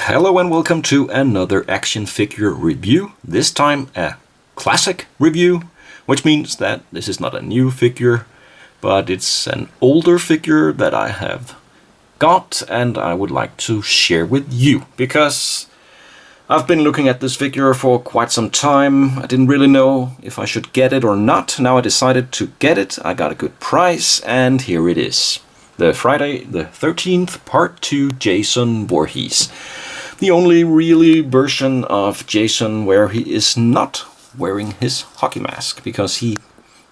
Hello and welcome to another action figure review. This time a classic review, which means that this is not a new figure, but it's an older figure that I have got and I would like to share with you, because I've been looking at this figure for quite some time. I didn't really know if I should get it or not. Now I decided to get it. I got a good price and here it is. The Friday the 13th Part 2 Jason Voorhees. The only really version of Jason where he is not wearing his hockey mask, because he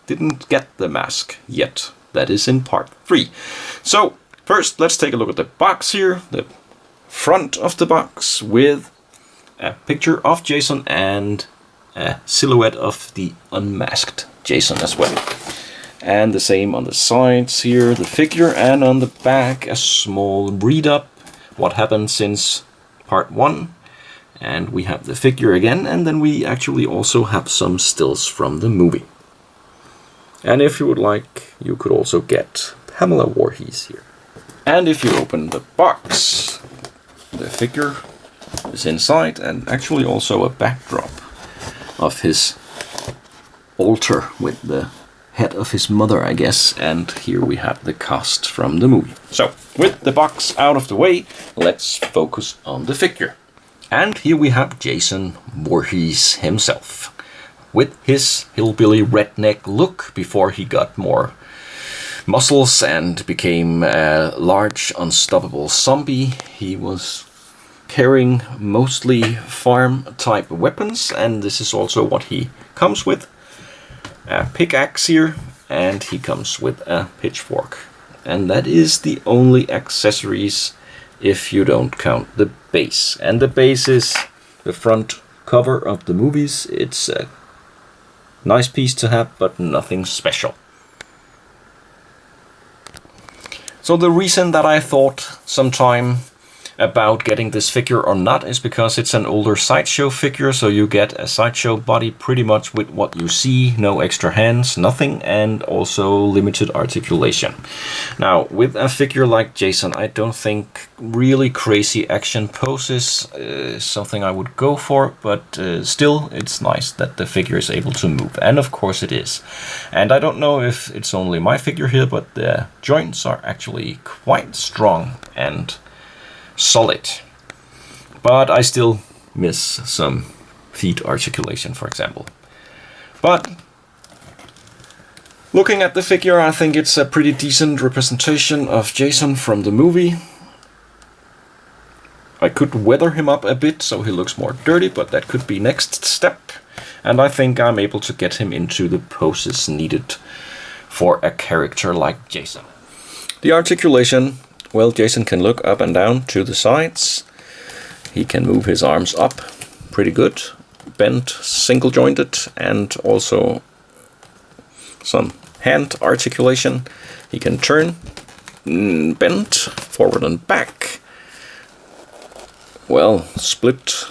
didn't get the mask yet. That is in Part 3. So first let's take a look at the box here. The front of the box with a picture of Jason and a silhouette of the unmasked Jason as well. And the same on the sides here, the figure, and on the back a small read-up, what happened since Part 1. And we have the figure again, and then we actually also have some stills from the movie. And if you would like, you could also get Pamela Voorhees here. And if you open the box, the figure is inside, and actually also a backdrop of his altar with the head of his mother, I guess, and here we have the cast from the movie. So, with the box out of the way, let's focus on the figure. And here we have Jason Voorhees himself, with his hillbilly redneck look before he got more muscles and became a large, unstoppable zombie. He was carrying mostly farm-type weapons, and this is also what he comes with. A pickaxe here, and he comes with a pitchfork. And that is the only accessories if you don't count the base. And the base is the front cover of the movies. It's a nice piece to have, but nothing special. So the reason that I thought sometime about getting this figure or not is because it's an older Sideshow figure, so you get a Sideshow body pretty much with what you see, no extra hands, nothing, and also limited articulation. Now, with a figure like Jason, I don't think really crazy action poses is something I would go for, but still, it's nice that the figure is able to move, and of course it is. And I don't know if it's only my figure here, but the joints are actually quite strong and solid, but I still miss some feet articulation, for example. But looking at the figure, I think it's a pretty decent representation of Jason from the movie. I could weather him up a bit so he looks more dirty, but that could be next step. And I think I'm able to get him into the poses needed for a character like Jason. The articulation, well, Jason can look up and down to the sides. He can move his arms up pretty good, bent, single jointed, and also some hand articulation. He can turn, bend, forward and back. Well, split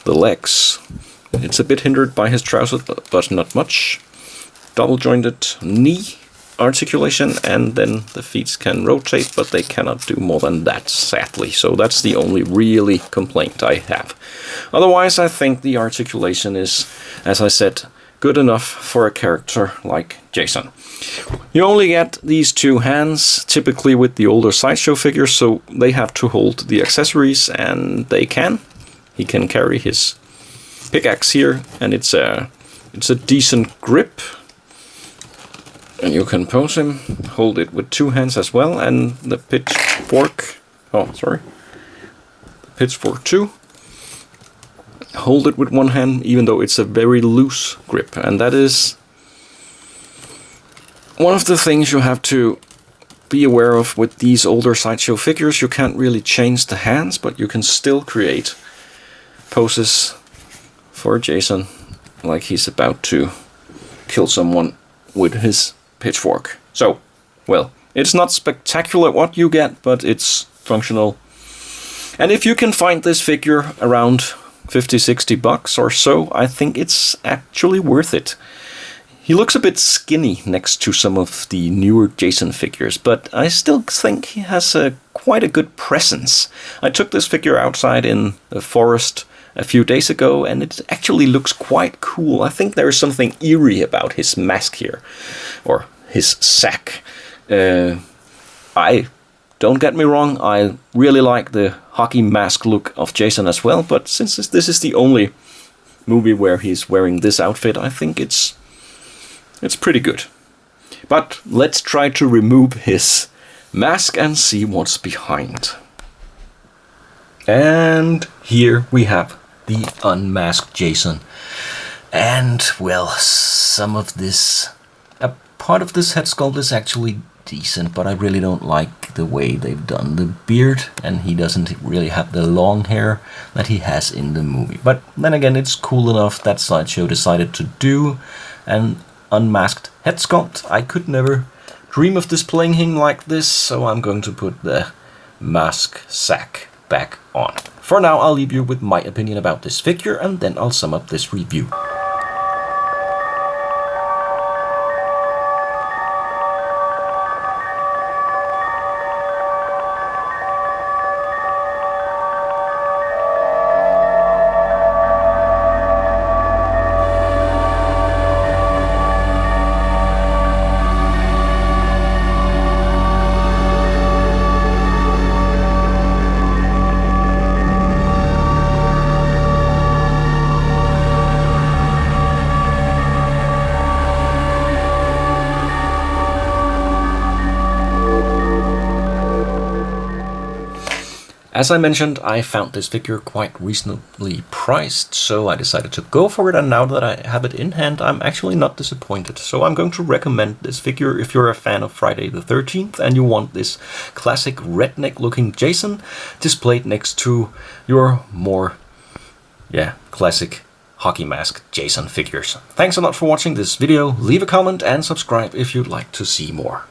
the legs. It's a bit hindered by his trousers, but not much. Double jointed knee articulation, and then the feet can rotate, but they cannot do more than that, sadly. So that's the only really complaint I have. Otherwise, I think the articulation is, as I said, good enough for a character like Jason. You only get these two hands, typically with the older Sideshow figures, so they have to hold the accessories, and they can. He can carry his pickaxe here, and it's a decent grip. And you can pose him, hold it with two hands as well, and the pitchfork, pitchfork too. Hold it with one hand, even though it's a very loose grip. And that is one of the things you have to be aware of with these older Sideshow figures. You can't really change the hands, but you can still create poses for Jason, like he's about to kill someone with his pitchfork. So, well, it's not spectacular what you get, but it's functional. And if you can find this figure around $50-60 or so, I think it's actually worth it. He looks a bit skinny next to some of the newer Jason figures, but I still think he has quite a good presence. I took this figure outside in the forest a few days ago, and it actually looks quite cool. I think there is something eerie about his mask here, or his sack. Don't get me wrong, I really like the hockey mask look of Jason as well, but since this is the only movie where he's wearing this outfit, I think it's pretty good. But let's try to remove his mask and see what's behind. And here we have the unmasked Jason. And, well, some of this... a part of this head sculpt is actually decent, but I really don't like the way they've done the beard, and he doesn't really have the long hair that he has in the movie. But then again, it's cool enough that Sideshow decided to do an unmasked head sculpt. I could never dream of displaying him like this, so I'm going to put the mask sack back on. For now, I'll leave you with my opinion about this figure, and then I'll sum up this review. As I mentioned, I found this figure quite reasonably priced, so I decided to go for it, and now that I have it in hand, I'm actually not disappointed. So I'm going to recommend this figure if you're a fan of Friday the 13th and you want this classic redneck looking Jason displayed next to your more, classic hockey mask Jason figures. Thanks a lot for watching this video. Leave a comment and subscribe if you'd like to see more.